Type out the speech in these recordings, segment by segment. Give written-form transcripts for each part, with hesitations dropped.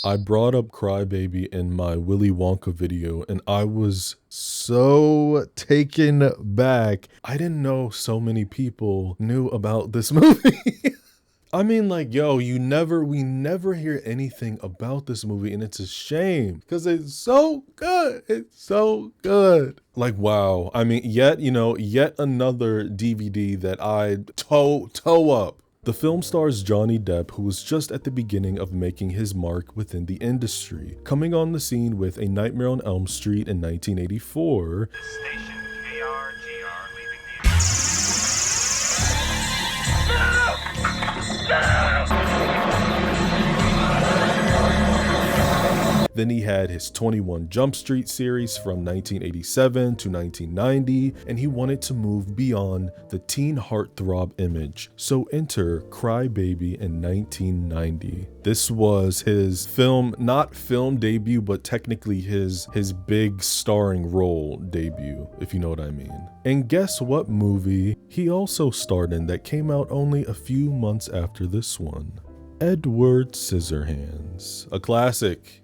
I brought up Crybaby in my Willy Wonka video and I was so taken back. I didn't know so many people knew about this movie. I mean, like, yo, we never hear anything about this movie, and it's a shame because it's so good. It's so good. Like, wow. I mean, yet another DVD that I toe up. The film stars Johnny Depp, who was just at the beginning of making his mark within the industry, coming on the scene with A Nightmare on Elm Street in 1984. Station KRGR leaving the... Then he had his 21 Jump Street series from 1987 to 1990, and he wanted to move beyond the teen heartthrob image. So enter Crybaby in 1990. This was his not film debut, but technically his big starring role debut, if you know what I mean. And guess what movie he also starred in that came out only a few months after this one? Edward Scissorhands, a classic.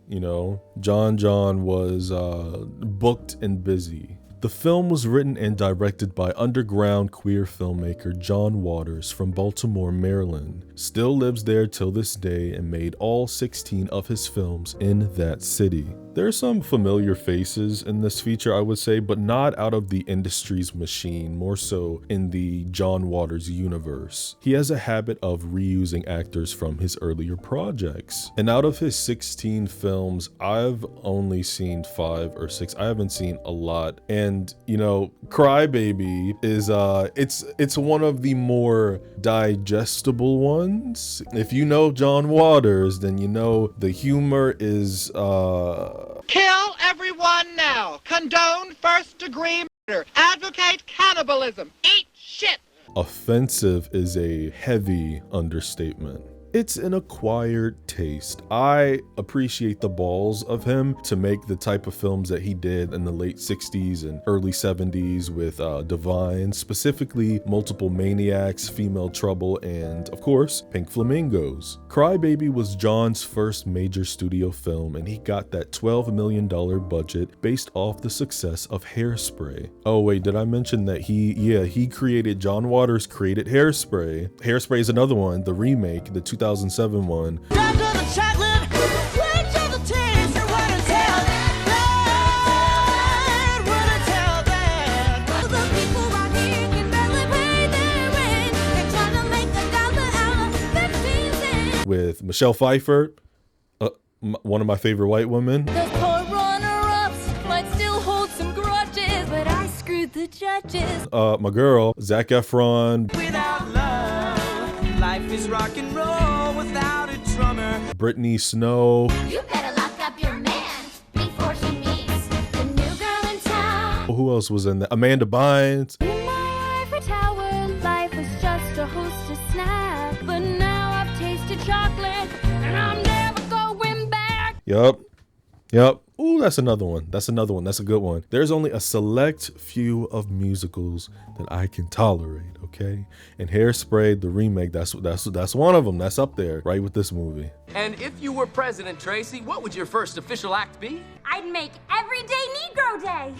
John was booked and busy. The film was written and directed by underground queer filmmaker John Waters from Baltimore, Maryland. Still lives there till this day and made all 16 of his films in that city. There are some familiar faces in this feature, I would say, but not out of the industry's machine, more so in the John Waters universe. He has a habit of reusing actors from his earlier projects. And out of his 16 films, I've only seen 5 or 6. I haven't seen a lot. And, Crybaby is, it's one of the more digestible ones. If you know John Waters, then you know the humor is, Kill everyone now. Condone first-degree murder. Advocate cannibalism. Eat shit. Offensive is a heavy understatement. It's an acquired taste. I appreciate the balls of him to make the type of films that he did in the late 60s and early 70s with Divine, specifically Multiple Maniacs, Female Trouble, and of course, Pink Flamingos. Crybaby was John's first major studio film, and he got that $12 million budget based off the success of Hairspray. Oh wait, did I mention that John Waters created Hairspray. Hairspray is another one, the remake, the 2007 one. With Michelle Pfeiffer, one of my favorite white women. Those poor runner-ups might still hold some grudges, but I screwed the judges. My girl, Zac Efron. Without love, life is rock and roll without a drummer. Brittany Snow. You better lock up your man before he meets the new girl in town. Who else was in that? Amanda Bynes. In my Eiffel Tower, life was just a hostess snack, but now I've tasted chocolate and I'm never going back. Yup. Ooh, that's another one. That's a good one. There's only a select few of musicals that I can tolerate, okay? And Hairspray, the remake, that's one of them. That's up there, right with this movie. And if you were President Tracy, what would your first official act be? I'd make Everyday Negro Day.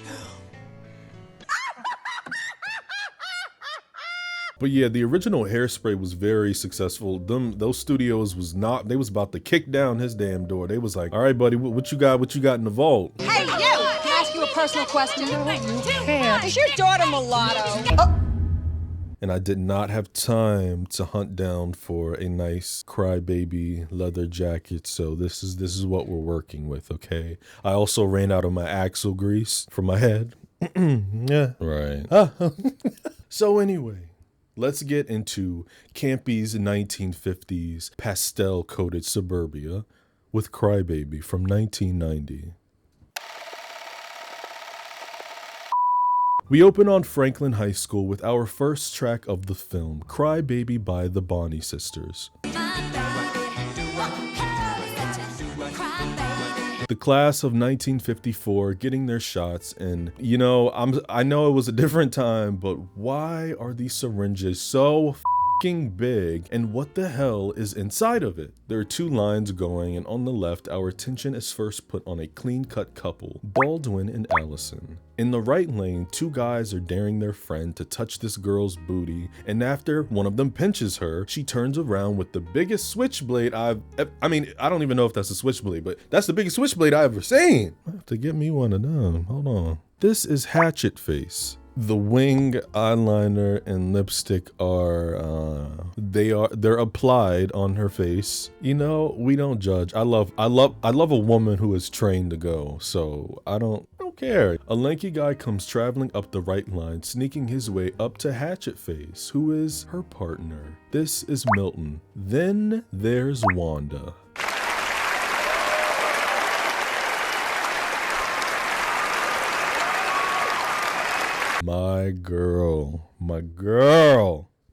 But yeah, the original Hairspray was very successful. Those studios was about to kick down his damn door. They was like, all right, buddy, what you got in the vault? Hey, you! Can I ask you a personal question? Is your daughter mulatto? Oh. And I did not have time to hunt down for a nice Crybaby leather jacket, so this is what we're working with, okay? I also ran out of my axle grease for my head. Yeah. Right. So anyway, let's get into Campy's 1950s pastel-coated suburbia with Crybaby from 1990. We open on Franklin High School with our first track of the film, Crybaby by the Bonnie Sisters. The class of 1954 getting their shots, and I know it was a different time, but why are these syringes so fucking big, and what the hell is inside of it? There are two lines going, and on the left, our attention is first put on a clean-cut couple, Baldwin and Allison. In the right lane, two guys are daring their friend to touch this girl's booty, and after one of them pinches her, she turns around with the biggest switchblade I don't even know if that's a switchblade, but that's the biggest switchblade I've ever seen. I have to get me one of them. Hold on. This is Hatchet Face. The wing, eyeliner, and lipstick they're applied on her face. You know, we don't judge. I love a woman who is trained to go, so I don't care. A lanky guy comes traveling up the right line, sneaking his way up to Hatchet Face, who is her partner. This is Milton. Then there's Wanda. My girl.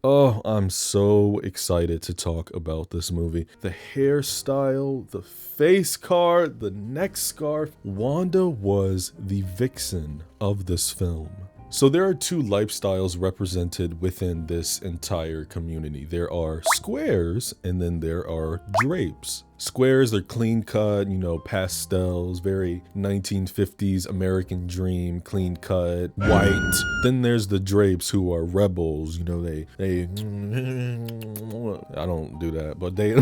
Oh, I'm so excited to talk about this movie. The hairstyle, the face card, the neck scarf. Wanda was the vixen of this film. So there are two lifestyles represented within this entire community. There are squares and then there are drapes. Squares are clean cut, you know, pastels, very 1950s American dream, clean cut, white. Then there's the drapes who are rebels, you know, they I don't do that, but they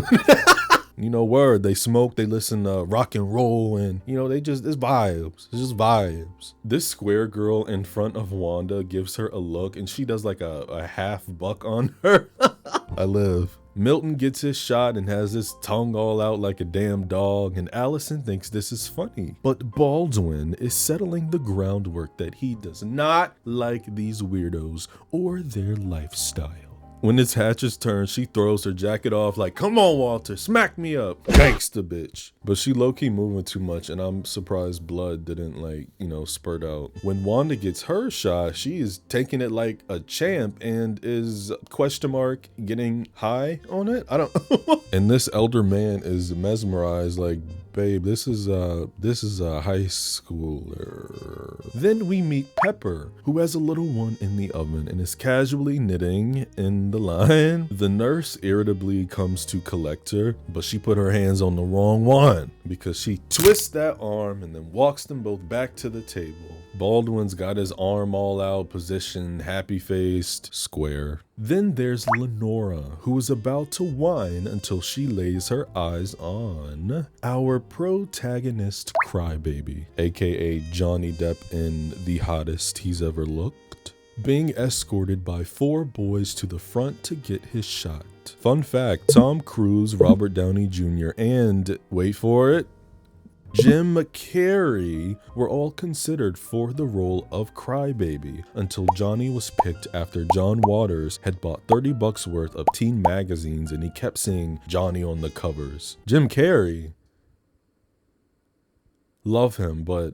you know, they smoke, they listen to rock and roll, and you know, it's just vibes. This square girl in front of Wanda gives her a look, and she does like a half buck on her. I live. Milton gets his shot and has his tongue all out like a damn dog, and Allison thinks this is funny. But Baldwin is settling the groundwork that he does not like these weirdos or their lifestyle. When it's Hatch's turn, she throws her jacket off like, come on, Walter, smack me up. Gangsta bitch. But she low-key moving too much, and I'm surprised blood didn't, like, you know, spurt out. When Wanda gets her shot, she is taking it like a champ and is, getting high on it? I don't And this elder man is mesmerized like, babe, this is a high schooler. Then we meet Pepper, who has a little one in the oven and is casually knitting in the line. The nurse irritably comes to collect her, but she put her hands on the wrong one because she twists that arm and then walks them both back to the table. Baldwin's got his arm all out, positioned, happy-faced, square. Then there's Lenora, who is about to whine until she lays her eyes on our protagonist crybaby, aka Johnny Depp in The Hottest He's Ever Looked, being escorted by 4 boys to the front to get his shot. Fun fact, Tom Cruise, Robert Downey Jr., and, wait for it, Jim Carrey were all considered for the role of Crybaby until Johnny was picked after John Waters had bought $30 worth of teen magazines and he kept seeing Johnny on the covers. Jim Carrey, love him, but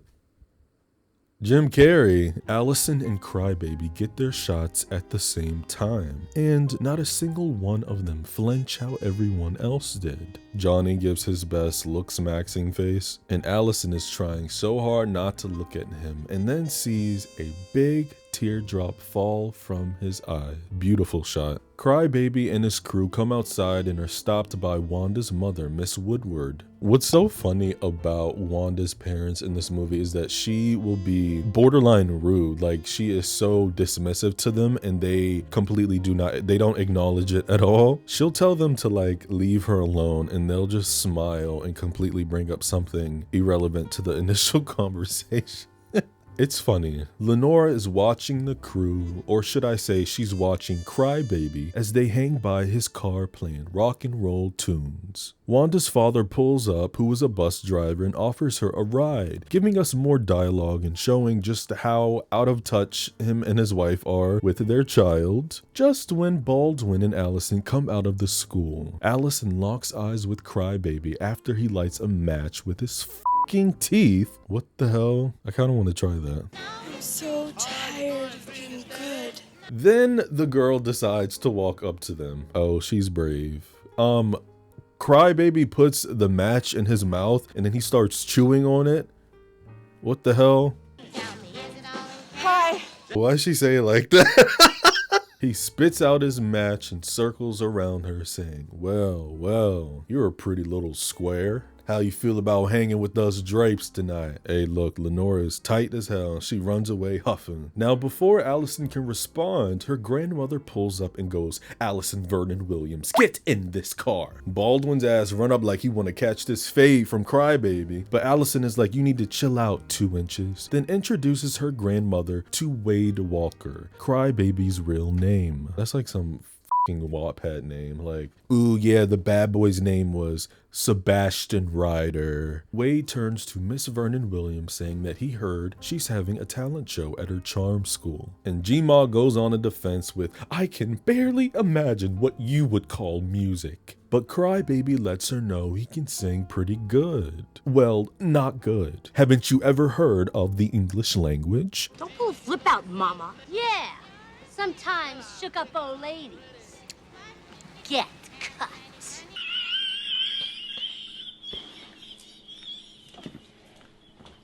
Jim Carrey, Allison and Crybaby get their shots at the same time, and not a single one of them flinch how everyone else did. Johnny gives his best looks-maxing face, and Allison is trying so hard not to look at him, and then sees a big teardrop fall from his eye. Beautiful shot. Crybaby and his crew come outside and are stopped by Wanda's mother, Miss Woodward. What's so funny about Wanda's parents in this movie is that she will be borderline rude. Like, she is so dismissive to them and they completely don't acknowledge it at all. She'll tell them to like leave her alone and they'll just smile and completely bring up something irrelevant to the initial conversation. It's funny. Lenora is watching the crew, or should I say she's watching Crybaby, as they hang by his car playing rock and roll tunes. Wanda's father pulls up, who is a bus driver, and offers her a ride, giving us more dialogue and showing just how out of touch him and his wife are with their child. Just when Baldwin and Allison come out of the school, Allison locks eyes with Crybaby after he lights a match with his teeth. What the hell? I kind of want to try that. I'm so tired of being good. Then the girl decides to walk up to them. Oh, she's brave. Crybaby puts the match in his mouth and then he starts chewing on it. What the hell? Hi. Why'd she say it like that? He spits out his match and circles around her saying, well, you're a pretty little square. How you feel about hanging with us drapes tonight? Hey, look, Lenora is tight as hell. She runs away huffing. Now, before Allison can respond, her grandmother pulls up and goes, Allison Vernon Williams, get in this car. Baldwin's ass run up like he want to catch this fade from Crybaby, but Allison is like, you need to chill out 2 inches. Then introduces her grandmother to Wade Walker, Crybaby's real name. That's like some fucking Wattpad name. Like, ooh yeah, the bad boy's name was Sebastian Ryder. Wade turns to Miss Vernon Williams saying that he heard she's having a talent show at her charm school. And G-Ma goes on a defense with, I can barely imagine what you would call music. But Crybaby lets her know he can sing pretty good. Well, not good. Haven't you ever heard of the English language? Don't pull a flip out, mama. Yeah, sometimes shook up old ladies get cut.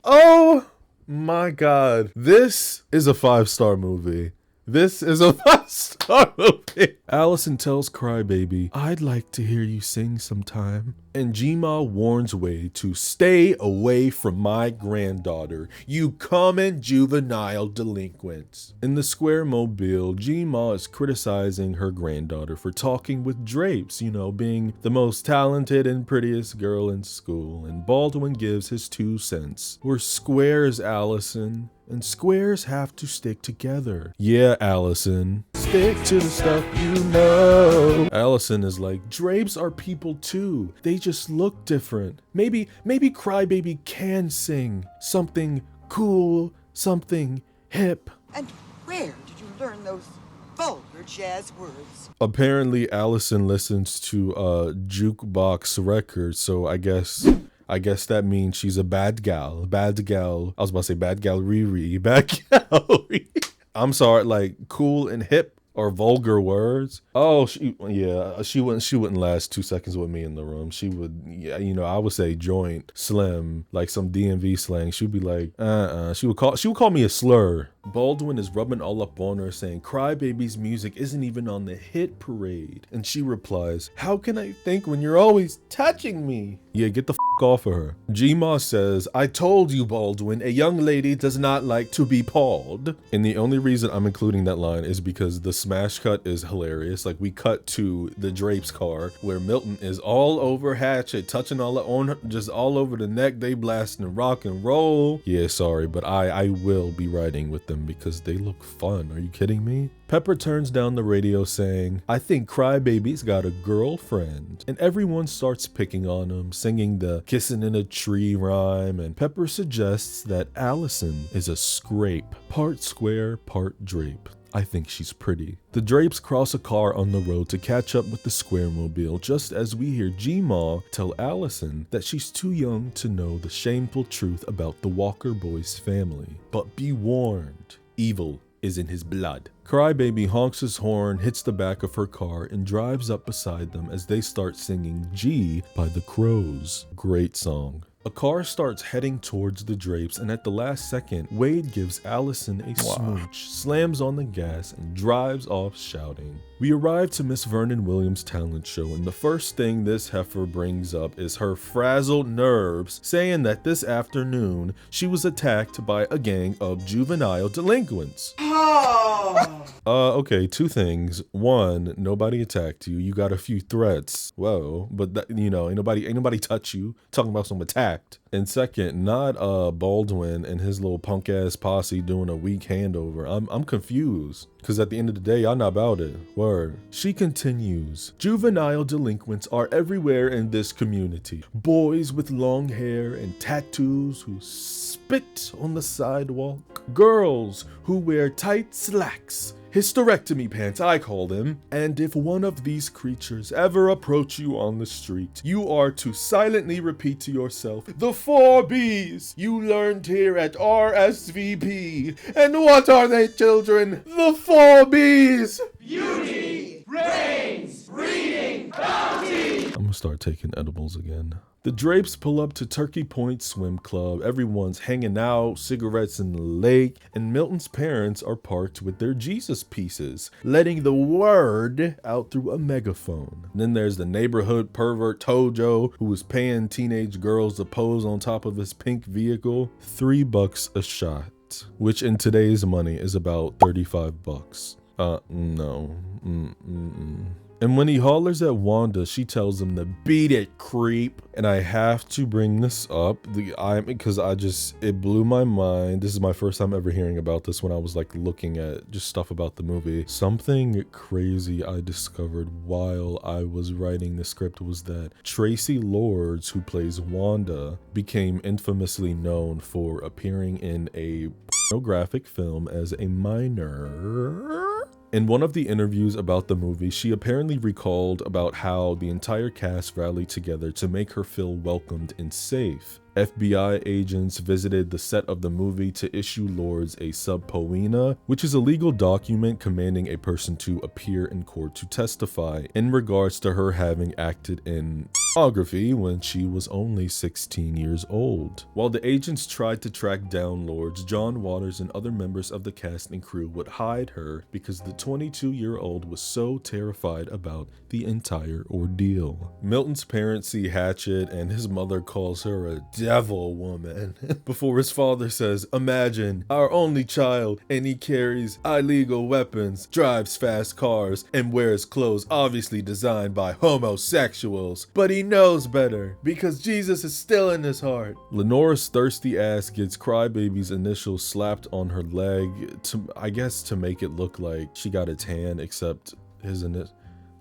Oh my God. This is a 5-star movie. This is a 5-star movie. Allison tells Crybaby, I'd like to hear you sing sometime. And G-Ma warns Wade to stay away from my granddaughter, you common juvenile delinquents. In the Square Mobile, G-Ma is criticizing her granddaughter for talking with drapes, you know, being the most talented and prettiest girl in school. And Baldwin gives his 2 cents. We're squares, Allison. And squares have to stick together. Yeah, Allison. Stick to the stuff you know. Allison is like, drapes are people too. They just look different. Maybe Crybaby can sing something cool, something hip. And where did you learn those vulgar jazz words? Apparently, Allison listens to jukebox records, so I guess that means she's a bad gal. Bad gal. I was about to say bad gal Riri. Bad gal Riri. I'm sorry, like cool and hip or vulgar words. Oh, she wouldn't last 2 seconds with me in the room. She would, yeah, you know, I would say joint, slim, like some DMV slang. She'd be like, She would call me a slur. Baldwin is rubbing all up on her saying Crybaby's music isn't even on the hit parade. And she replies, how can I think when you're always touching me? Yeah, get the f off of her. G-Ma says, I told you, Baldwin, a young lady does not like to be pawed. And the only reason I'm including that line is because the smash cut is hilarious. Like we cut to the Drapes car where Milton is all over Hatchet, touching just all over the neck. They blasting rock and roll. Yeah, sorry, but I will be riding with them because they look fun. Are you kidding me? Pepper turns down the radio saying, I think Crybaby's got a girlfriend. And everyone starts picking on him, singing the kissing in a tree rhyme, and Pepper suggests that Allison is a scrape, part square, part drape. I think she's pretty. The Drapes cross a car on the road to catch up with the Squaremobile just as we hear G-Ma tell Allison that she's too young to know the shameful truth about the Walker boys' family. But be warned, evil is in his blood. Crybaby honks his horn, hits the back of her car, and drives up beside them as they start singing G by the Crows. Great song. A car starts heading towards the Drapes, and at the last second, Wade gives Allison a smooch, slams on the gas, and drives off shouting. We arrive to Miss Vernon Williams' talent show, and the first thing this heifer brings up is her frazzled nerves, saying that this afternoon she was attacked by a gang of juvenile delinquents. Okay, 2 things. 1, nobody attacked you. You got a few threats. Whoa, but that, you know, ain't nobody touch you. Talking about some attacked. And second, not Baldwin and his little punk ass posse doing a weak handover. I'm confused. Cause at the end of the day, y'all not about it. Word. She continues. Juvenile delinquents are everywhere in this community. Boys with long hair and tattoos who spit on the sidewalk. Girls who wear tight slacks. Hysterectomy pants, I call them. And if one of these creatures ever approach you on the street, you are to silently repeat to yourself the 4 B's you learned here at RSVP. And what are they, children? The 4 B's! Beauty, brains, reading, bounty! I'm gonna start taking edibles again. The Drapes pull up to Turkey Point Swim Club. Everyone's hanging out, cigarettes in the lake, and Milton's parents are parked with their Jesus pieces, letting the word out through a megaphone. Then there's the neighborhood pervert Tojo, who is paying teenage girls to pose on top of his pink vehicle. $3 a shot, which in today's money is about $35. No. And when he hollers at Wanda, she tells him to beat it, creep. And I have to bring this up because it blew my mind. This is my first time ever hearing about this when I was like looking at just stuff about the movie. Something crazy I discovered while I was writing the script was that Tracy Lords, who plays Wanda, became infamously known for appearing in a pornographic film as a minor. In one of the interviews about the movie, she apparently recalled about how the entire cast rallied together to make her feel welcomed and safe. FBI agents visited the set of the movie to issue Lords a subpoena, which is a legal document commanding a person to appear in court to testify in regards to her having acted in pornography when she was only 16 years old. While the agents tried to track down Lords, John Waters and other members of the cast and crew would hide her because the 22-year-old was so terrified about the entire ordeal. Milton's parents see Hatchet and his mother calls her a devil woman before his father says, "Imagine our only child and he carries illegal weapons, drives fast cars, and wears clothes obviously designed by homosexuals. But he knows better because Jesus is still in his heart." Lenora's thirsty ass gets Crybaby's initials slapped on her leg to make it look like she got a tan, except his initials.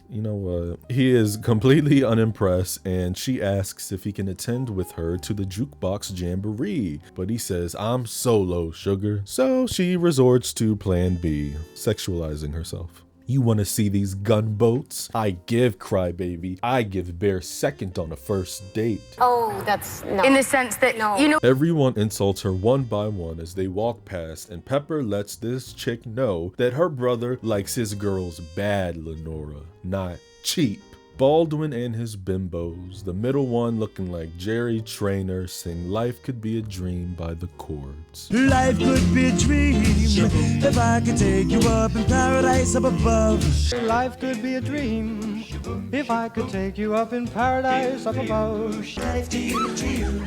You know what? He is completely unimpressed, and she asks if he can attend with her to the jukebox jamboree, but he says, "I'm solo, sugar." So she resorts to plan B, sexualizing herself. "You want to see these gunboats? I give, Crybaby. I give Bear second on a first date." Oh, that's no. In the sense that, no. You know. Everyone insults her one by one as they walk past, and Pepper lets this chick know that her brother likes his girls bad, Lenora, not cheap. Baldwin and his bimbos, the middle one looking like Jerry Trainer, sing "Life Could Be a Dream" by the Chords. Life could be a dream if I could take you up in paradise up above. Life could be a dream if I could take you up in paradise up above. Life could be a dream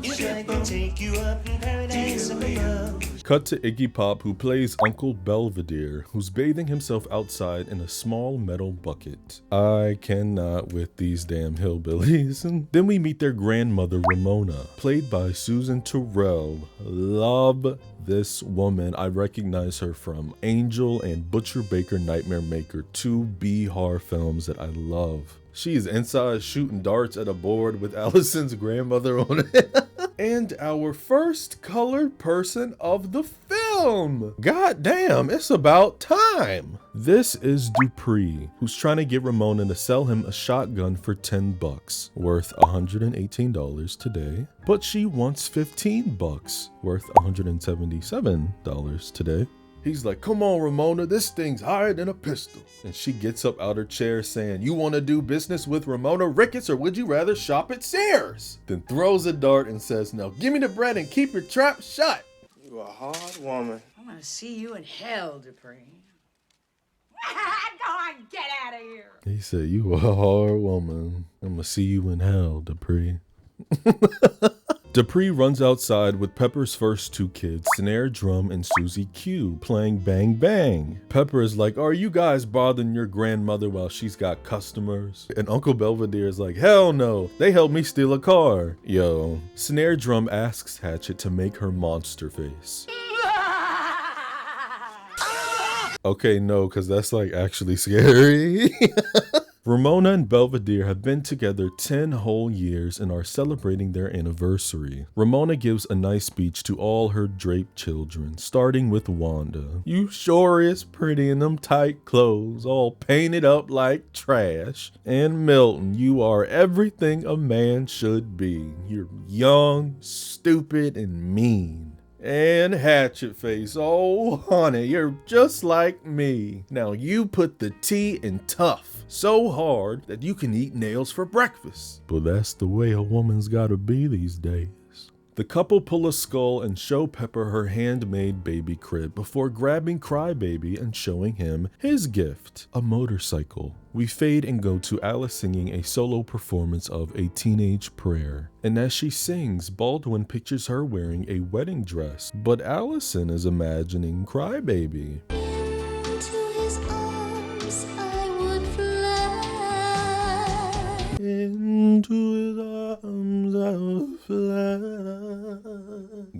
if I could take you up in paradise up above. Cut to Iggy Pop, who plays Uncle Belvedere, who's bathing himself outside in a small metal bucket. I cannot with these damn hillbillies. And then we meet their grandmother, Ramona, played by Susan Terrell. Love this woman. I recognize her from Angel and Butcher Baker Nightmare Maker, two B-horror films that I love. She's inside shooting darts at a board with Allison's grandmother on it. And our first colored person of the film. God damn, it's about time. This is Dupree, who's trying to get Ramona to sell him a shotgun for $10, worth $118 today. But she wants $15, worth $177 today. He's like, "Come on, Ramona, this thing's higher than a pistol." And she gets up out her chair saying, "You want to do business with Ramona Ricketts, or would you rather shop at Sears?" Then throws a dart and says, "Now give me the bread and keep your trap shut." You a hard woman. I'm gonna see you in hell, Dupree. Go on, get out of here. He said, "You a hard woman. I'm gonna see you in hell, Dupree." Dupree runs outside with Pepper's first two kids, Snare Drum and Susie Q, playing Bang Bang. Pepper is like, "Are you guys bothering your grandmother while she's got customers?" And Uncle Belvedere is like, "Hell no, they helped me steal a car." Yo, Snare Drum asks Hatchet to make her monster face. Okay, no, because that's like actually scary. Ramona and Belvedere have been together 10 whole years and are celebrating their anniversary. Ramona gives a nice speech to all her draped children, starting with Wanda. "You sure is pretty in them tight clothes, all painted up like trash." And Milton, "You are everything a man should be. You're young, stupid, and mean." And Hatchet Face, "Oh honey, you're just like me. Now you put the T in tough." so hard that you can eat nails for breakfast. But that's the way a woman's gotta be these days. The couple pull a skull and show Pepper her handmade baby crib before grabbing Crybaby and showing him his gift, a motorcycle. We fade and go to Alice singing a solo performance of A Teenage Prayer. And as she sings, Baldwin pictures her wearing a wedding dress, but Allison is imagining Crybaby. Into his arms I will fly.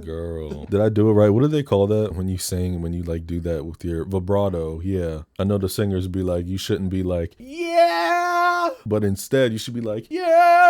Girl. Did I do it right? What do they call that when you sing, when you like do that with your vibrato? Yeah. I know the singers be like, you shouldn't be like, yeah. But instead you should be like, yeah.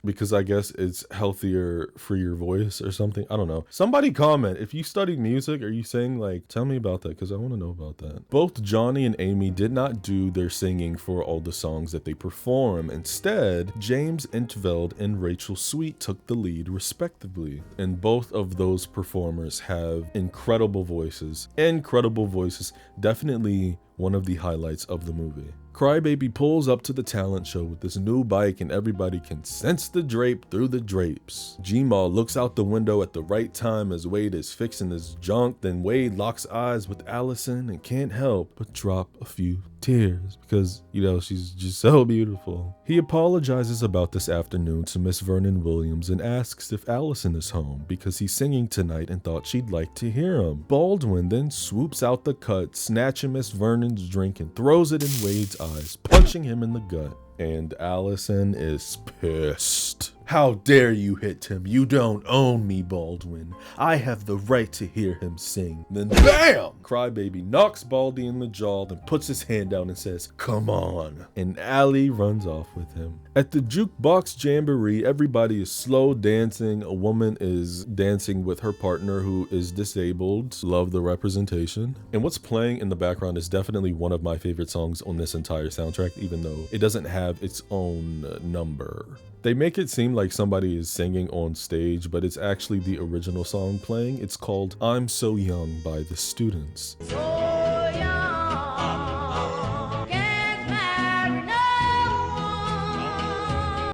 Because I guess it's healthier for your voice or something. I don't know. Somebody comment. If you studied music or you sing, like, tell me about that because I want to know about that. Both Johnny and Amy did not do their singing for all the songs that they perform. Instead, James Entveld and Rachel Sweet took the lead respectively. And both of those performers have incredible voices. Incredible voices. Definitely one of the highlights of the movie. Crybaby pulls up to the talent show with this new bike and everybody can sense the drape through the drapes. G-Ma looks out the window at the right time as Wade is fixing his junk. Then Wade locks eyes with Allison and can't help but drop a few tears because, you know, she's just so beautiful. He apologizes about this afternoon to Miss Vernon Williams and asks if Allison is home because he's singing tonight and thought she'd like to hear him. Baldwin then swoops out the cut, snatching Miss Vernon's drink and throws it in Wade's eyes, punching him in the gut. And Allison is pissed. How dare you hit him? You don't own me, Baldwin. I have the right to hear him sing. Then BAM! Crybaby knocks Baldy in the jaw, then puts his hand down and says, come on. And Allie runs off with him. At the jukebox jamboree, everybody is slow dancing. A woman is dancing with her partner who is disabled. Love the representation. And what's playing in the background is definitely one of my favorite songs on this entire soundtrack, even though it doesn't have its own number. They make it seem like somebody is singing on stage, but it's actually the original song playing. It's called I'm So Young by The Students.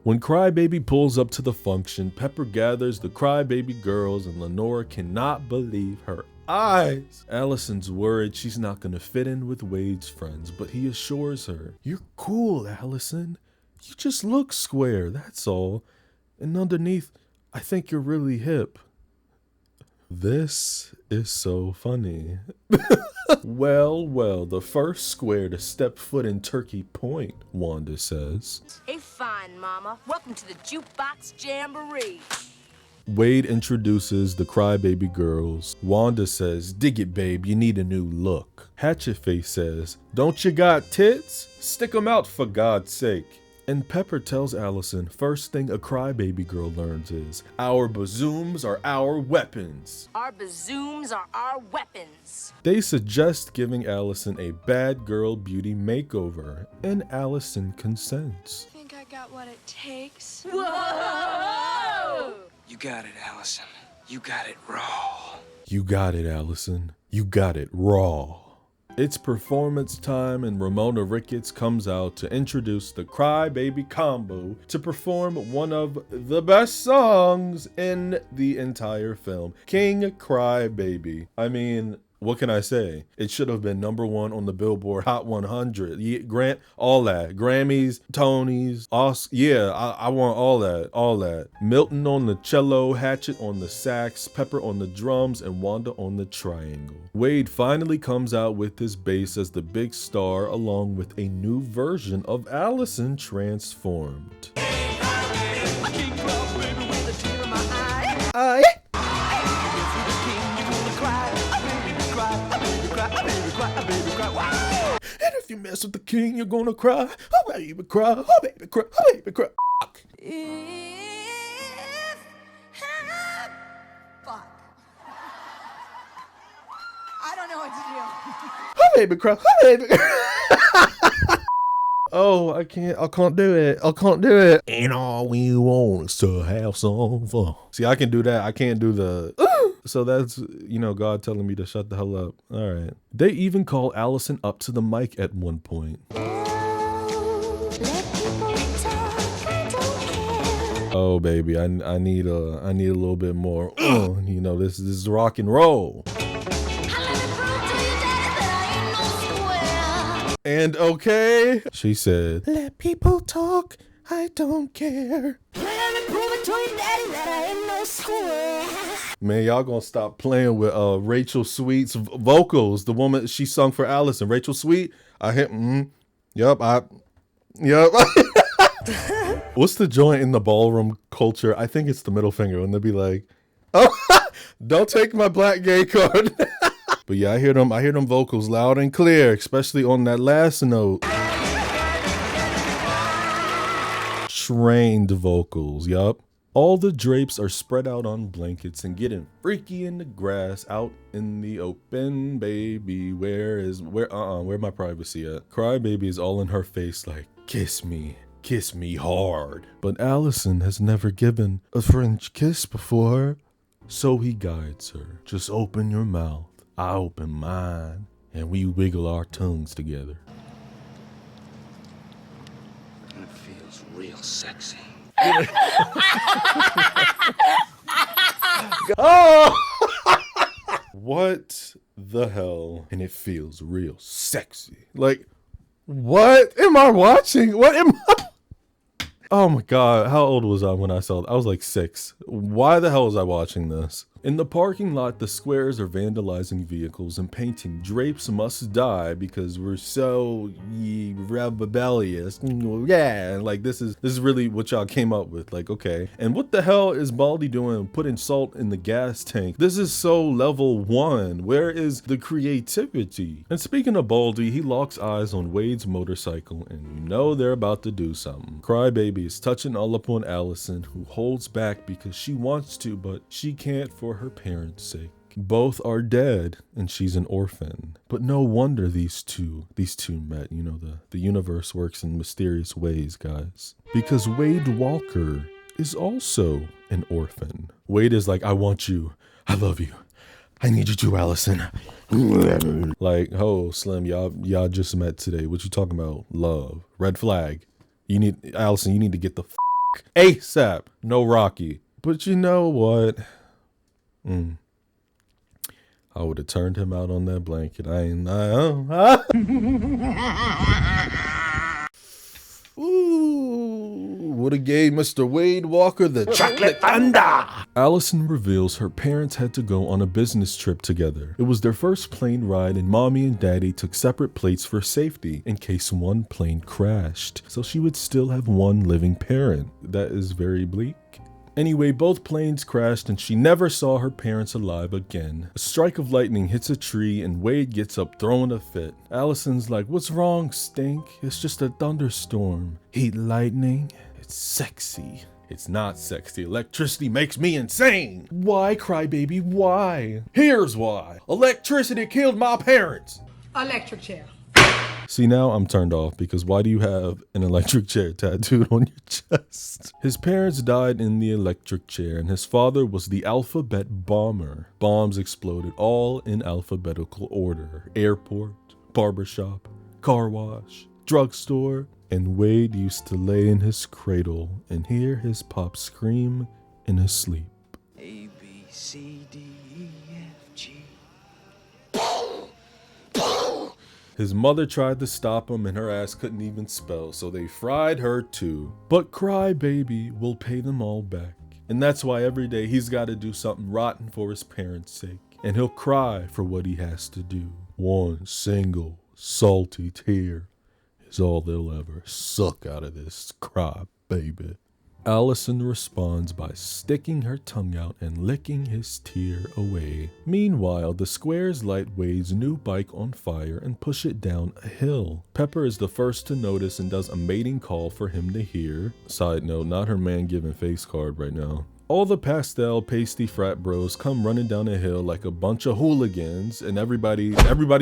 When Crybaby pulls up to the function, Pepper gathers the Crybaby girls and Lenora cannot believe her eyes. Allison's worried she's not gonna fit in with Wade's friends, but he assures her, you're cool, Allison. You just look square, that's all. And underneath, I think you're really hip. This is so funny. Well, the first square to step foot in Turkey Point, Wanda says. Hey, fine, Mama. Welcome to the Jukebox Jamboree. Wade introduces the Crybaby girls. Wanda says, dig it, babe, you need a new look. Hatchetface says, don't you got tits? Stick 'em out for God's sake. And Pepper tells Allison, first thing a Crybaby girl learns is, our bazooms are our weapons. Our bazooms are our weapons. They suggest giving Allison a bad girl beauty makeover, and Allison consents. I think I got what it takes. Whoa! You got it, Allison. You got it raw. You got it, Allison. You got it raw. It's performance time and Ramona Ricketts comes out to introduce the Crybaby combo to perform one of the best songs in the entire film, King Crybaby. I mean, what can I say? It should have been #1 on the Billboard Hot 100. Grant, all that. Grammys, Tonys, Oscar. Yeah, I want all that. Milton on the cello, Hatchet on the sax, Pepper on the drums, and Wanda on the triangle. Wade finally comes out with his bass as the big star, along with a new version of Allison Transformed. And if you mess with the king, you're gonna cry. Oh, baby, cry. Oh, baby, cry. Oh, baby, cry. Fuck. I don't know what to do. Oh, baby, cry. Oh, baby. Oh, I can't do it. And all we want is to have some fun. See, I can do that. I can't do the So that's, you know, God telling me to shut the hell up. All right. They even call Allison up to the mic at one point. Oh baby, I need a little bit more. You know, this is rock and roll. And okay, she said, "Let people talk. I don't care." Man, y'all gonna stop playing with Rachel Sweet's vocals. The woman she sung for Allison, Rachel Sweet. I hit. Yep. What's the joint in the ballroom culture? I think it's the middle finger when they be like, "Oh, don't take my black gay card." But yeah, I hear them vocals loud and clear, especially on that last note. Trained vocals, yup. All the drapes are spread out on blankets and getting freaky in the grass, out in the open, baby. Where my privacy at? Crybaby is all in her face like, kiss me hard. But Allison has never given a French kiss before. So he guides her. Just open your mouth, I open mine, and we wiggle our tongues together. It feels real sexy. Oh! What the hell? And it feels real sexy. Like, what am I watching? What am I? Oh my God, how old was I when I saw it? I was like 6. Why the hell was I watching this? In the parking lot, the squares are vandalizing vehicles and painting "Drapes Must Die" because we're so rebellious. Yeah, like this is really what y'all came up with. Like, okay. And what the hell is Baldy doing putting salt in the gas tank? This is so level 1. Where is the creativity? And speaking of Baldy, he locks eyes on Wade's motorcycle and you know they're about to do something. Crybaby is touching all up on Allison, who holds back because she wants to, but she can't for her parents' sake. Both are dead and she's an orphan. But no wonder these two met. You know, the universe works in mysterious ways, guys. Because Wade Walker is also an orphan. Wade is like, I want you. I love you. I need you too, Allison. Like, oh, Slim, y'all just met today. What you talking about? Love. Red flag. Allison, you need to get the ASAP. No Rocky. But you know what? I would have turned him out on that blanket. Ooh, would have gave Mr. Wade Walker the chocolate thunder. Allison reveals her parents had to go on a business trip together. It was their first plane ride and mommy and daddy took separate plates for safety in case one plane crashed. So she would still have one living parent. That is very bleak. Anyway, both planes crashed and she never saw her parents alive again. A strike of lightning hits a tree and Wade gets up throwing a fit. Allison's like, what's wrong, Stink? It's just a thunderstorm. Heat lightning? It's sexy. It's not sexy. Electricity makes me insane. Why, Crybaby? Why? Here's why. Electricity killed my parents. Electric chair. See, now I'm turned off because why do you have an electric chair tattooed on your chest? His parents died in the electric chair and his father was the alphabet bomber. Bombs exploded all in alphabetical order. Airport, barbershop, car wash, drugstore. And Wade used to lay in his cradle and hear his pop scream in his sleep. A, B, C, D, E, F, G. His mother tried to stop him and her ass couldn't even spell, so they fried her too. But Crybaby will pay them all back. And that's why every day he's got to do something rotten for his parents' sake. And he'll cry for what he has to do. One single salty tear is all they'll ever suck out of this Crybaby. Allison responds by sticking her tongue out and licking his tear away. Meanwhile, the squares light Wade's new bike on fire and push it down a hill. Pepper is the first to notice and does a mating call for him to hear. Side note, not her man giving face card right now. All the pastel pasty frat bros come running down the hill like a bunch of hooligans, and everybody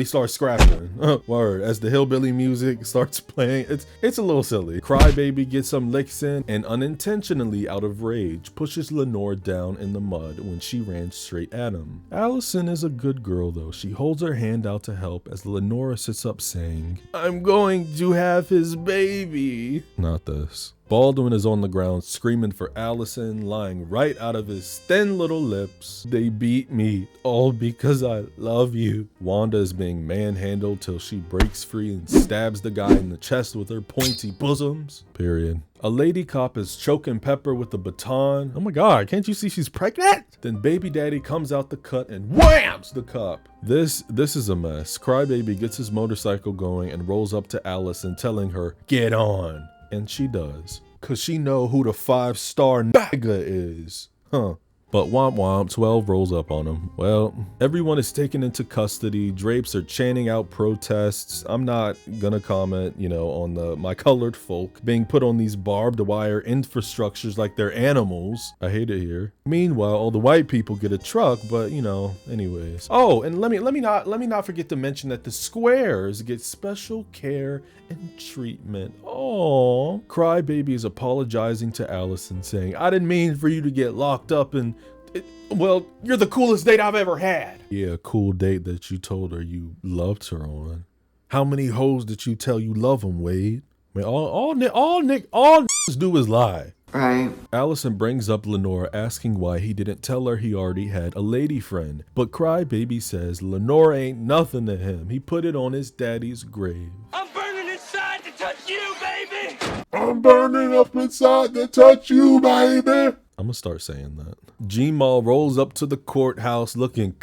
starts scrapping. Word, as the hillbilly music starts playing, it's a little silly. Crybaby gets some licks in and unintentionally, out of rage, pushes Lenore down in the mud when she ran straight at him. Allison is a good girl though. She holds her hand out to help as Lenore sits up saying, "I'm going to have his baby." Not this. Baldwin is on the ground screaming for Allison, lying right out of his thin little lips. "They beat me, all because I love you." Wanda is being manhandled till she breaks free and stabs the guy in the chest with her pointy bosoms. Period. A lady cop is choking Pepper with a baton. Oh my god, can't you see she's pregnant? Then baby daddy comes out the cut and whams the cop. This is a mess. Crybaby gets his motorcycle going and rolls up to Allison, telling her, "Get on." And she does, cause she know who the 5-star nigga is. But womp womp, 12 rolls up on him. Well, everyone is taken into custody. Drapes are chanting out protests. I'm not gonna comment, on my colored folk being put on these barbed wire infrastructures like they're animals. I hate it here. Meanwhile, all the white people get a truck, but anyways. Oh, and let me not forget to mention that the squares get special care and treatment. Oh, Crybaby is apologizing to Allison, saying, "I didn't mean for you to get locked up and well, you're the coolest date I've ever had." Yeah, cool date that you told her you loved her on. How many hoes did you tell you love them, Wade? I mean, all niggas do is lie. Right. Allison brings up Lenore, asking why he didn't tell her he already had a lady friend. But Crybaby says Lenore ain't nothing to him. He put it on his daddy's grave. I'm burning inside to touch you, baby. I'm burning up inside to touch you, baby. I'm gonna start saying that. G-Mal rolls up to the courthouse looking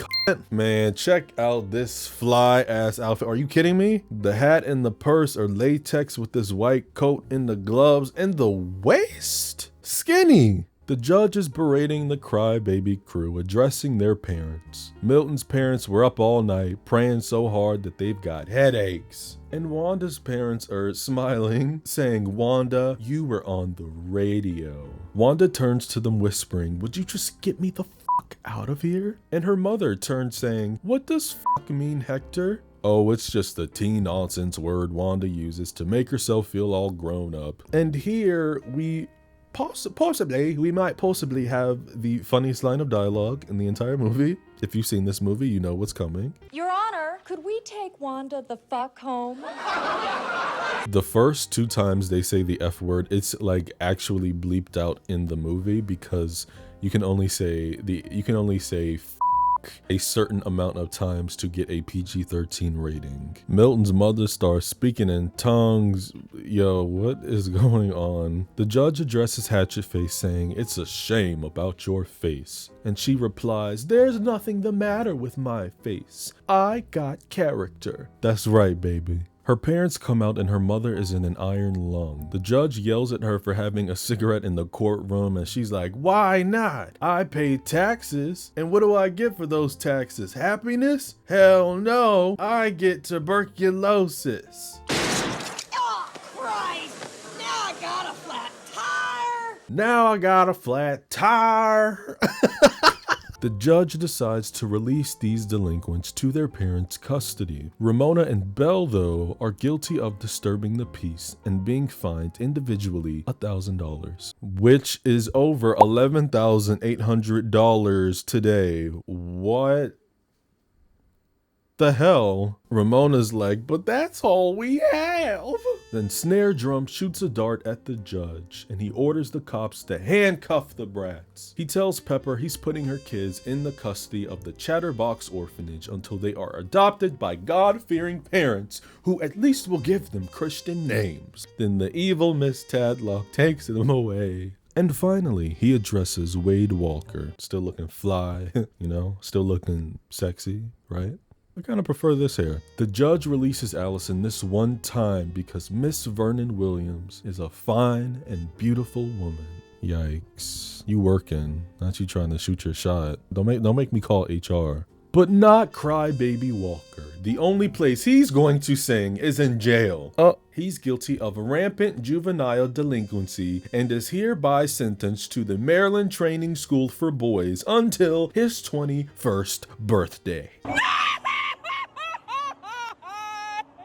man, check out this fly ass outfit. Are you kidding me? The hat and the purse are latex with this white coat and the gloves and the waist. Skinny. The judge is berating the Crybaby crew, addressing their parents. Milton's parents were up all night, praying so hard that they've got headaches. And Wanda's parents are smiling, saying, "Wanda, you were on the radio." Wanda turns to them whispering, "Would you just get me the fuck out of here?" And her mother turns saying, "What does fuck mean, Hector?" Oh, it's just the teen nonsense word Wanda uses to make herself feel all grown up. And here we might possibly have the funniest line of dialogue in the entire movie. If you've seen this movie, you know what's coming. Your Honor, could we take Wanda the fuck home? The first 2 times they say the F word, it's like actually bleeped out in the movie because you can only say f a certain amount of times to get a PG-13 rating. Milton's mother starts speaking in tongues. Yo, what is going on? The judge addresses Hatchetface saying, "It's a shame about your face." And she replies, "There's nothing the matter with my face. I got character." That's right, baby. Her parents come out and her mother is in an iron lung. The judge yells at her for having a cigarette in the courtroom and she's like, "Why not? I pay taxes. And what do I get for those taxes? Happiness? Hell no. I get tuberculosis." Oh, Christ! Now I got a flat tire! Now I got a flat tire. The judge decides to release these delinquents to their parents' custody. Ramona and Belle, though, are guilty of disturbing the peace and being fined individually $1,000, which is over $11,800 today. What the hell? Ramona's like, "But that's all we have." Then Snare Drum shoots a dart at the judge and he orders the cops to handcuff the brats. He tells Pepper he's putting her kids in the custody of the Chatterbox orphanage until they are adopted by God-fearing parents who at least will give them Christian names. Then the evil Miss Tadlock takes them away. And finally, he addresses Wade Walker. Still looking fly, still looking sexy, right? I kind of prefer this hair. The judge releases Allison this one time because Miss Vernon Williams is a fine and beautiful woman. Yikes. You working, not you trying to shoot your shot. Don't make me call HR. But not Crybaby Walker. The only place he's going to sing is in jail. He's guilty of rampant juvenile delinquency and is hereby sentenced to the Maryland Training School for Boys until his 21st birthday.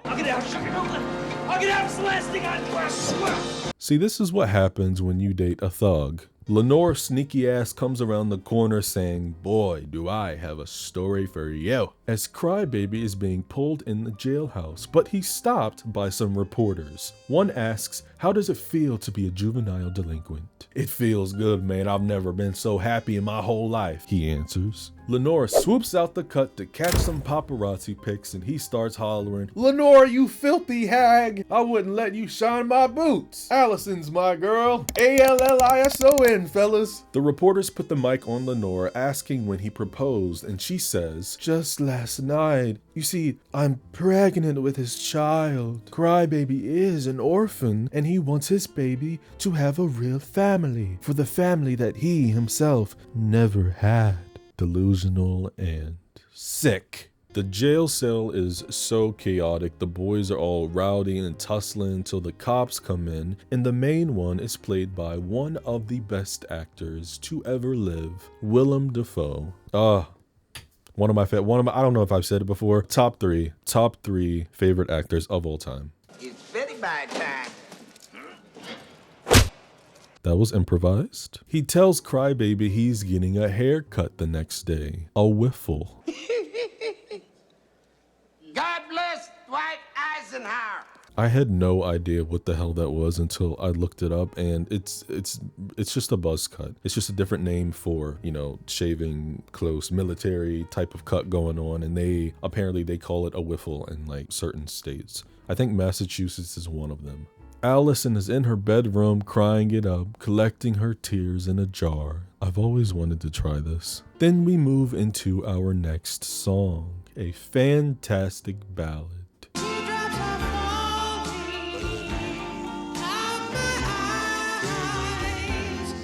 I'll get out, sugar. I'll get out. It's the last thing I do, I swear. See, this is what happens when you date a thug. Lenore's sneaky ass comes around the corner saying, "Boy, do I have a story for you," as Crybaby is being pulled in the jailhouse, but he's stopped by some reporters. One asks, "How does it feel to be a juvenile delinquent?" "It feels good, man. I've never been so happy in my whole life," he answers. Lenore swoops out the cut to catch some paparazzi pics and he starts hollering, "Lenore, you filthy hag! I wouldn't let you shine my boots. Allison's my girl. ALLISON, fellas." The reporters put the mic on Lenore asking when he proposed and she says, "Just last night. You see, I'm pregnant with his child. Crybaby is an orphan and he wants his baby to have a real family, for the family that he himself never had." Delusional and sick. The jail cell is so chaotic. The boys are all rowdy and tussling until the cops come in, and the main one is played by one of the best actors to ever live, Willem Dafoe. I don't know if I've said it before. Top three favorite actors of all time. It's Betty Bye time. That was improvised. He tells Crybaby he's getting a haircut the next day. A wiffle. God bless Dwight Eisenhower. I had no idea what the hell that was until I looked it up, and it's just a buzz cut. It's just a different name for, you know, shaving close military type of cut going on, and they call it a wiffle in like certain states. I think Massachusetts is one of them. Allison is in her bedroom crying it up, collecting her tears in a jar. I've always wanted to try this. Then we move into our next song, a fantastic ballad.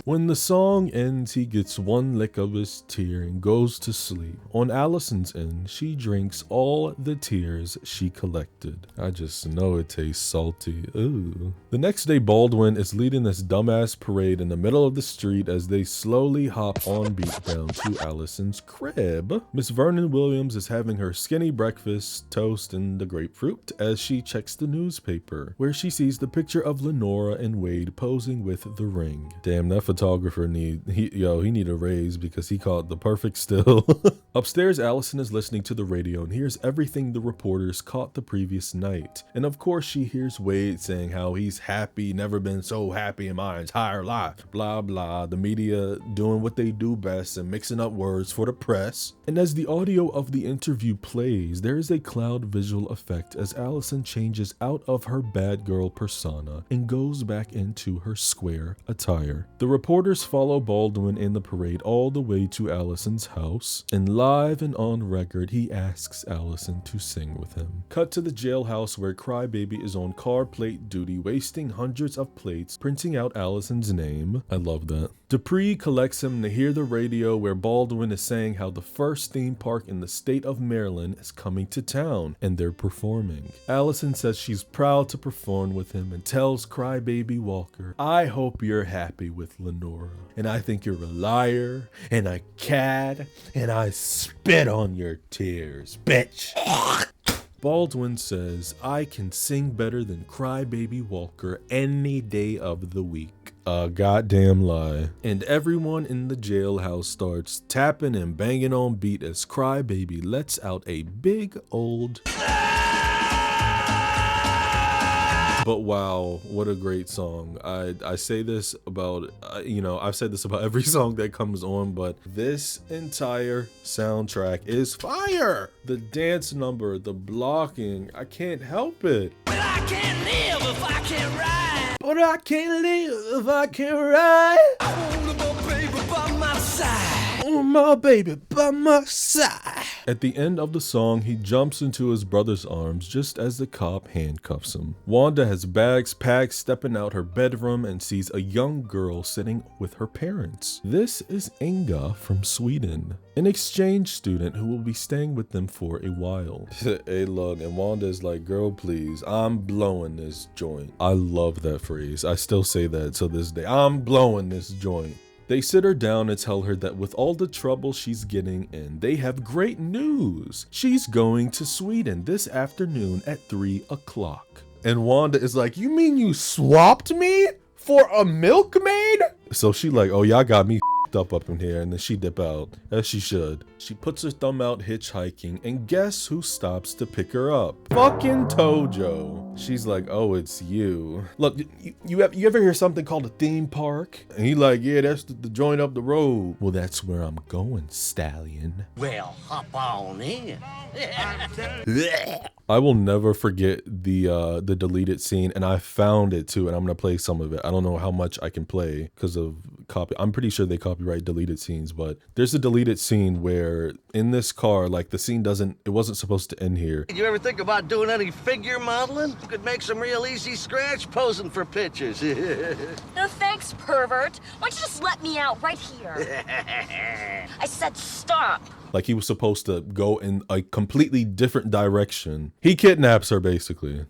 When the song ends, he gets one lick of his tear and goes to sleep. On Allison's end, she drinks all the tears she collected. I just know it tastes salty. Ooh. The next day, Baldwin is leading this dumbass parade in the middle of the street as they slowly hop on beat down to Allison's crib. Miss Vernon Williams is having her skinny breakfast, toast, and the grapefruit as she checks the newspaper, where she sees the picture of Lenora and Wade posing with the ring. Damn, that photographer need a raise because he caught the perfect still. Upstairs, Allison is listening to the radio and hears everything the reporters caught the previous night. And of course, she hears Wade saying how he's happy, never been so happy in my entire life. Blah, blah. The media doing what they do best and mixing up words for the press. And as the audio of the interview plays, there is a cloud visual effect as Allison changes out of her bad girl persona and goes back into her square attire. The reporters follow Baldwin in the parade all the way to Allison's house, and live and on record, he asks Allison to sing with him. Cut to the jailhouse where Crybaby is on car plate duty, wasting hundreds of plates, printing out Allison's name. I love that. Dupree collects him to hear the radio where Baldwin is saying how the first theme park in the state of Maryland is coming to town, and they're performing. Allison says she's proud to perform with him and tells Crybaby Walker, "I hope you're happy with Lenora, and I think you're a liar and a cad, and I spit on your tears, bitch." Baldwin says, "I can sing better than Crybaby Walker any day of the week." A goddamn lie. And everyone in the jailhouse starts tapping and banging on beat as Crybaby lets out a big old... But wow, what a great song. I say this about, I've said this about every song that comes on, but this entire soundtrack is fire. The dance number, the blocking, I can't help it. But I can't live if I can't ride. But I can't live if I can't ride. I want a baby by my side. want my baby by my side. At the end of the song, he jumps into his brother's arms just as the cop handcuffs him. Wanda has bags packed, stepping out her bedroom and sees a young girl sitting with her parents. This is Inga from Sweden, an exchange student who will be staying with them for a while. Hey look, and Wanda is like, girl please, I'm blowing this joint. I love that phrase. I still say that to this day. I'm blowing this joint. They sit her down and tell her that with all the trouble she's getting in, they have great news. She's going to Sweden this afternoon at 3 o'clock. And Wanda is like, you mean you swapped me for a milkmaid? So she like, oh, y'all got me up in here, and then she dip out, as she should. She puts her thumb out hitchhiking, and guess who stops to pick her up? Fucking Tojo. She's like, oh, it's you. Look, you ever hear something called a theme park? And he like, yeah, that's the joint up the road. Well, that's where I'm going, stallion. Well, hop on in. I will never forget the deleted scene, and I found it too, and I'm gonna play some of it. I don't know how much I can play because of copy. I'm pretty sure they copyright deleted scenes, but there's a deleted scene where in this car, like the scene it wasn't supposed to end here. Did you ever think about doing any figure modeling? You could make some real easy scratch posing for pictures. No thanks, pervert. Why don't you just let me out right here? I said stop. Like he was supposed to go in a completely different direction. He kidnaps her basically.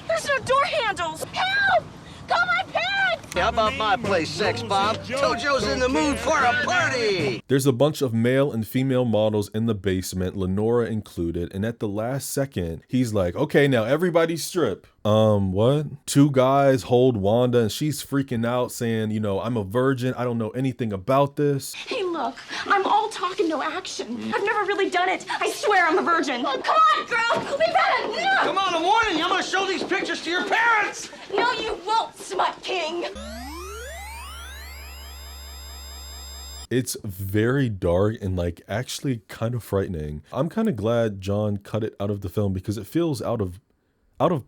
There's no door handles. Help! Call my parents! How about my place, Sex Bob? Tojo's in the mood for a party! There's a bunch of male and female models in the basement, Lenora included, and at the last second, he's like, okay, now everybody strip. What? Two guys hold Wanda and she's freaking out saying, you know, I'm a virgin. I don't know anything about this. Hey, look, I'm all talk and no action. I've never really done it. I swear I'm a virgin. Oh, come on, girl. We better. No. Come on, I'm warning you. I'm gonna show these pictures to your parents! No, you won't, Smut King. It's very dark and like actually kind of frightening. I'm kind of glad John cut it out of the film because it feels out of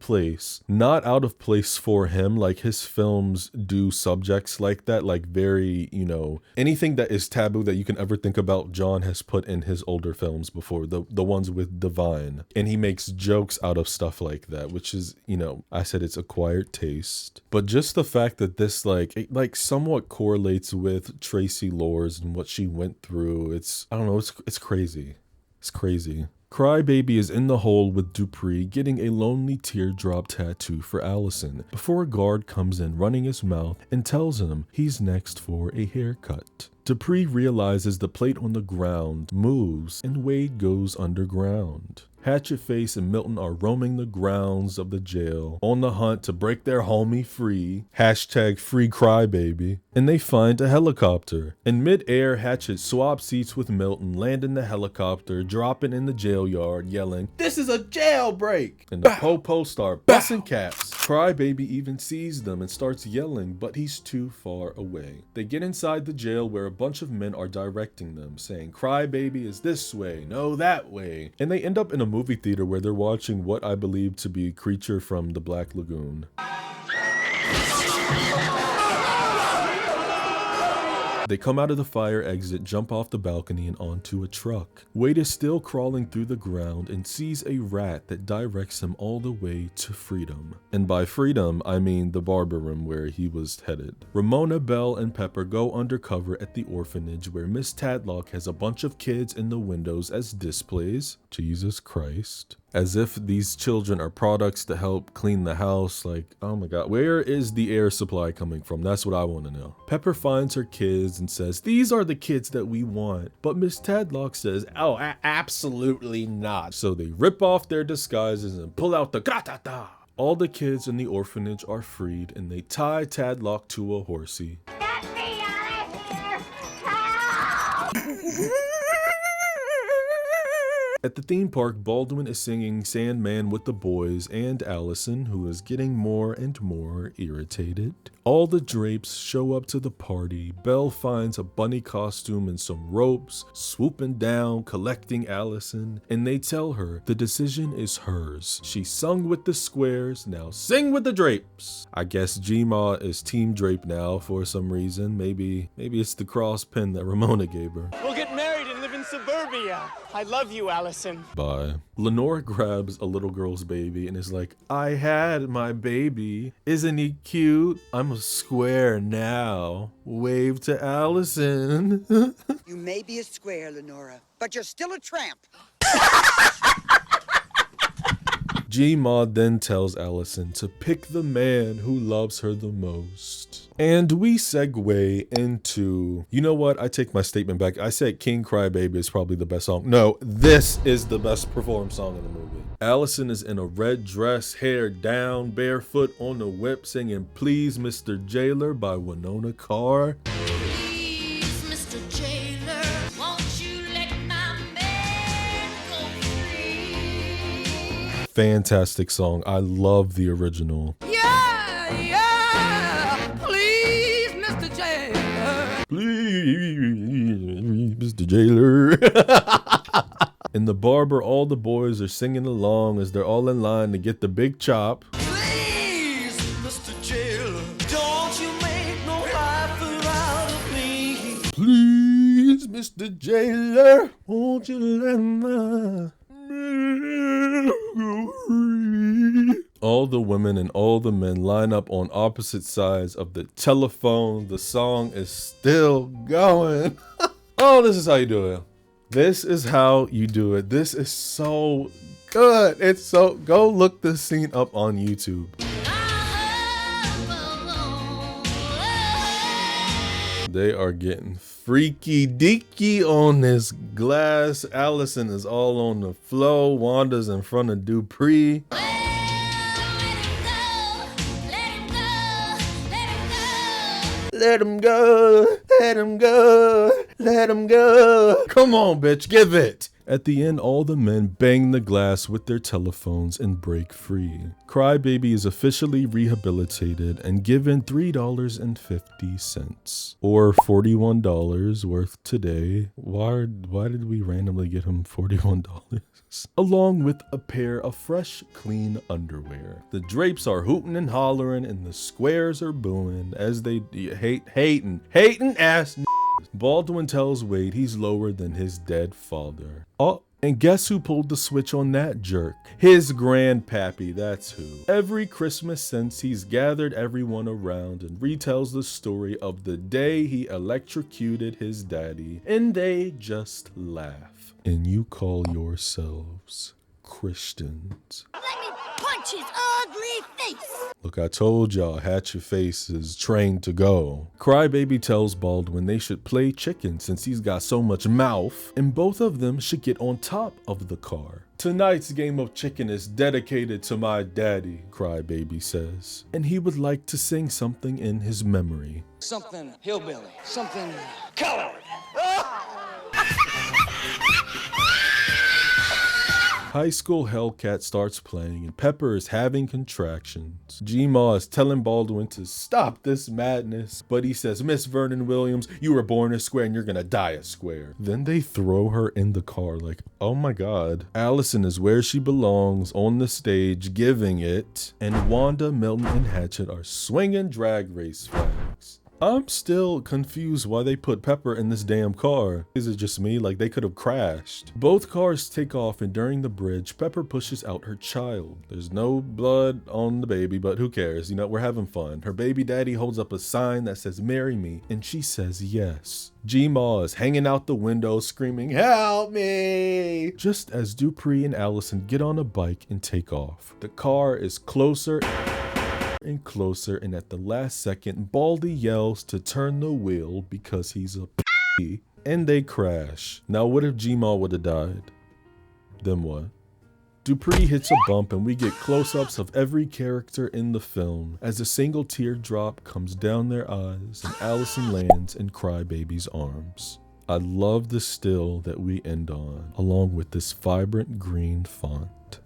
place. Not out of place for him, like his films do subjects like that, like very, you know, anything that is taboo that you can ever think about, John has put in his older films before, the ones with Divine, and he makes jokes out of stuff like that, which is, you know, I said it's acquired taste. But just the fact that this like somewhat correlates with Tracy Lords and what she went through, I don't know, it's crazy. It's crazy. Crybaby is in the hole with Dupree getting a lonely teardrop tattoo for Allison before a guard comes in running his mouth and tells him he's next for a haircut. Dupree realizes the plate on the ground moves and Wade goes underground. Hatchetface and Milton are roaming the grounds of the jail on the hunt to break their homie free. Hashtag free Crybaby. And they find a helicopter. In mid-air, Hatchet swaps seats with Milton, landing the helicopter, dropping in the jail yard, yelling, "This is a jailbreak!" And the po-po start busting caps. Crybaby even sees them and starts yelling, but he's too far away. They get inside the jail where a bunch of men are directing them, saying, "Crybaby is this way, no that way." And they end up in a movie theater where they're watching what I believe to be Creature from the Black Lagoon. They come out of the fire exit, jump off the balcony and onto a truck. Wade is still crawling through the ground and sees a rat that directs him all the way to freedom. And by freedom, I mean the barber room where he was headed. Ramona, Belle, and Pepper go undercover at the orphanage where Miss Tadlock has a bunch of kids in the windows as displays. Jesus Christ. As if these children are products to help clean the house. Like, oh my god, where is the air supply coming from? That's what I want to know. Pepper finds her kids and says, "These are the kids that we want." But Miss Tadlock says, "Oh, absolutely not." So they rip off their disguises and pull out the gratata. All the kids in the orphanage are freed and they tie Tadlock to a horsey. Get me out of here! Help! At the theme park, Baldwin is singing Sandman with the boys and Allison, who is getting more and more irritated. All the Drapes show up to the party. Belle finds a bunny costume and some ropes, swooping down, collecting Allison, and they tell her the decision is hers. She sung with the Squares, now sing with the Drapes. I guess G-Ma is Team Drape now for some reason. Maybe it's the cross pin that Ramona gave her. We'll get married and live in suburbia. I love you, Allison. Bye. Lenore grabs a little girl's baby and is like, I had my baby. Isn't he cute? I'm a square now. Wave to Allison. You may be a square, Lenora, but you're still a tramp. G-Ma then tells Allison to pick the man who loves her the most. And we segue into, you know what? I take my statement back. I said King Crybaby is probably the best song. No, this is the best performed song in the movie. Allison is in a red dress, hair down, barefoot on the whip, singing Please Mr. Jailer by Winona Carr. Fantastic song. I love the original. Yeah, please, Mr. Jailer. Please, Mr. Jailer. In the barber, all the boys are singing along as they're all in line to get the big chop. Please, Mr. Jailer, don't you make no life out of me. Please, Mr. Jailer, won't you let my... All the women and all the men line up on opposite sides of the telephone. The song is still going. Oh, this is how you do it. This is how you do it. This is so good. It's so, go look this scene up on YouTube. They are getting freaky deaky on this glass. Allison is all on the floor. Wanda's in front of Dupree. Let him go, let him go, let him go. Come on, bitch, give it. At the end, all the men bang the glass with their telephones and break free. Crybaby is officially rehabilitated and given $3.50, or $41 worth today. Why did we randomly get him $41? Along with a pair of fresh, clean underwear. The Drapes are hooting and hollering and the Squares are booing as they hating ass. Baldwin tells Wade he's lower than his dead father. Oh, and guess who pulled the switch on that jerk? His grandpappy, that's who. Every Christmas since, he's gathered everyone around and retells the story of the day he electrocuted his daddy, and they just laugh. And you call yourselves Christians. Let me punch his ugly face. Look, I told y'all, Hatchet Face is trained to go. Crybaby tells Baldwin they should play chicken since he's got so much mouth, and both of them should get on top of the car. Tonight's game of chicken is dedicated to my daddy, Crybaby says, and he would like to sing something in his memory. Something hillbilly, something colored. High School Hellcat starts playing and Pepper is having contractions. G-Ma is telling Baldwin to stop this madness, but he says, Miss Vernon Williams, you were born a square and you're gonna die a square. Then they throw her in the car like, oh my god. Allison is where she belongs on the stage giving it, and Wanda, Milton, and Hatchet are swinging drag race flags. I'm still confused why they put Pepper in this damn car. Is it just me? Like, they could have crashed. Both cars take off, and during the bridge, Pepper pushes out her child. There's no blood on the baby, but who cares? You know, we're having fun. Her baby daddy holds up a sign that says, marry me, and she says yes. G-Ma is hanging out the window screaming, help me! Just as Dupree and Allison get on a bike and take off. The car is closer and closer, and at the last second, Baldy yells to turn the wheel because he's a p***, and they crash. Now what if G-Ma would have died? Then what? Dupree hits a bump and we get close-ups of every character in the film as a single teardrop comes down their eyes and Allison lands in Crybaby's arms. I love the still that we end on, along with this vibrant green font.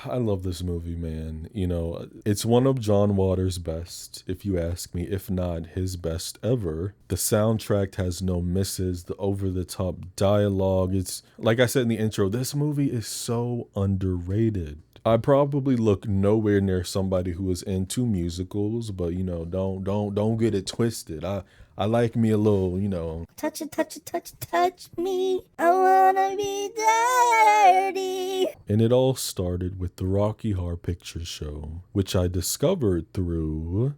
I love this movie, man. You know, it's one of John Waters' best, if you ask me, if not his best ever. The soundtrack has no misses, the over-the-top dialogue. It's, like I said in the intro, this movie is so underrated. I probably look nowhere near somebody who is into musicals, but you know, don't get it twisted. I like me a little, you know, Touch it, touch it, touch it, touch me. I wanna be dirty. And it all started with the Rocky Horror Picture Show, which I discovered through,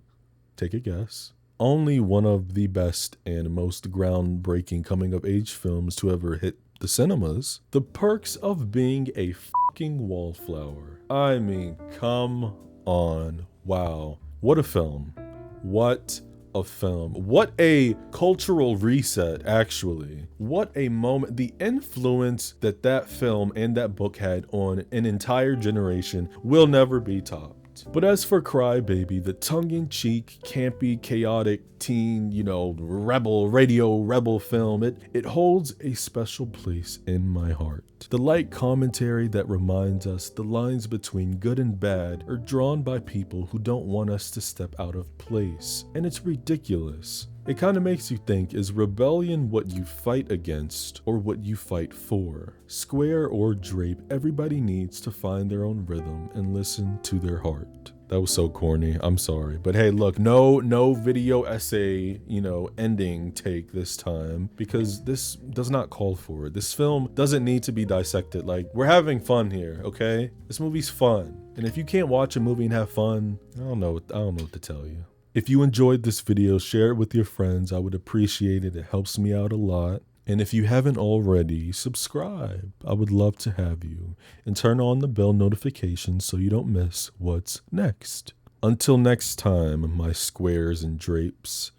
take a guess, only one of the best and most groundbreaking coming-of-age films to ever hit the cinemas, The Perks of Being a Fucking Wallflower. I mean, come on. Wow. What a film. What a film. What a cultural reset, actually. What a moment. The influence that that film and that book had on an entire generation will never be topped. But as for Cry Baby, the tongue-in-cheek, campy, chaotic teen, you know, radio rebel film, it holds a special place in my heart. The light commentary that reminds us the lines between good and bad are drawn by people who don't want us to step out of place. And it's ridiculous. It kind of makes you think, is rebellion what you fight against or what you fight for? Square or drape, everybody needs to find their own rhythm and listen to their heart. That was so corny, I'm sorry. But hey, look, no video essay, you know, ending take this time, because this does not call for it. This film doesn't need to be dissected. Like, we're having fun here, okay? This movie's fun. And if you can't watch a movie and have fun, I don't know what to tell you. If you enjoyed this video, share it with your friends. I would appreciate it. It helps me out a lot. And if you haven't already, subscribe. I would love to have you. And turn on the bell notifications so you don't miss what's next. Until next time, my squares and drapes,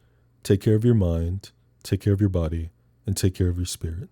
take care of your mind, take care of your body, and take care of your spirit.